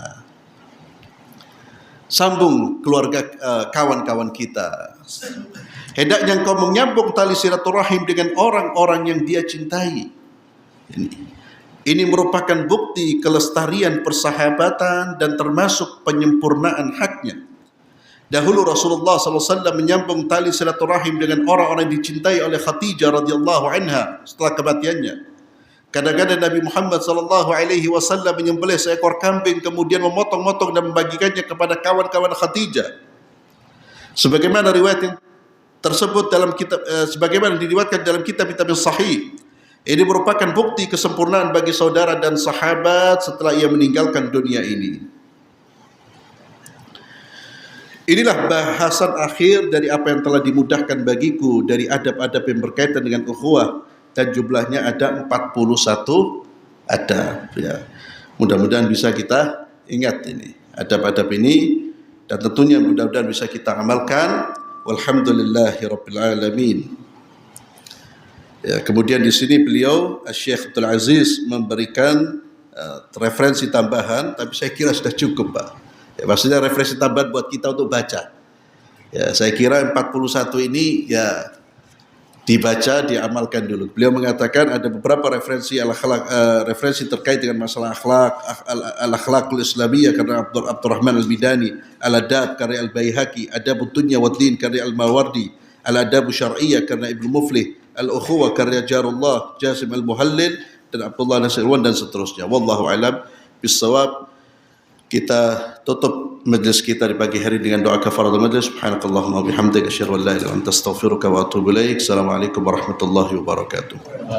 Sambung keluarga kawan-kawan kita. Hendaknya engkau menyambung tali silaturahim dengan orang-orang yang dia cintai. Ini merupakan bukti kelestarian persahabatan dan termasuk penyempurnaan haknya. Dahulu Rasulullah SAW menyambung tali silaturahim dengan orang-orang yang dicintai oleh Khadijah radhiyallahu anha setelah kematiannya. Kadang-kadang Nabi Muhammad SAW menyembelih seekor kambing kemudian memotong-motong dan membagikannya kepada kawan-kawan Khadijah. Sebagaimana riwayat yang tersebut dalam kitab, sebagaimana diriwayatkan dalam kitab-kitab yang sahih. Ini merupakan bukti kesempurnaan bagi saudara dan sahabat setelah ia meninggalkan dunia ini. Inilah bahasan akhir dari apa yang telah dimudahkan bagiku dari adab-adab yang berkaitan dengan ukhuwah, dan jumlahnya ada 41 adab ya. Mudah-mudahan bisa kita ingat ini adab-adab ini, dan tentunya mudah-mudahan bisa kita amalkan. Walhamdulillahirabbil alamin. Ya, kemudian di sini beliau Syekh Abdul Aziz memberikan referensi tambahan, tapi saya kira sudah cukup, Pak. Ya, maksudnya referensi tambahan buat kita untuk baca. Ya, saya kira 41 ini ya dibaca, diamalkan dulu. Beliau mengatakan ada beberapa referensi referensi terkait dengan masalah akhlak, al-akhlaqul islamiyah karena Abdurrahman al-Bidani, al-adab karya al-Baihaqi, adabud dunya wad din karya al-Mawardi, al-adab syar'iyyah karena Ibnu Muflih, al-ukhuwah karya Jarullah Jasim al-Muhallil dan Abdullah Nasirwan dan seterusnya. Wallahu alam bissawab. Kita tutup majlis kita di pagi hari dengan doa kafaratul majlis. Subhanakallahumma wa bihamdika asyhadu an la ilaha illa anta astaghfiruka wa atubu ilaik. Assalamualaikum warahmatullahi wabarakatuh.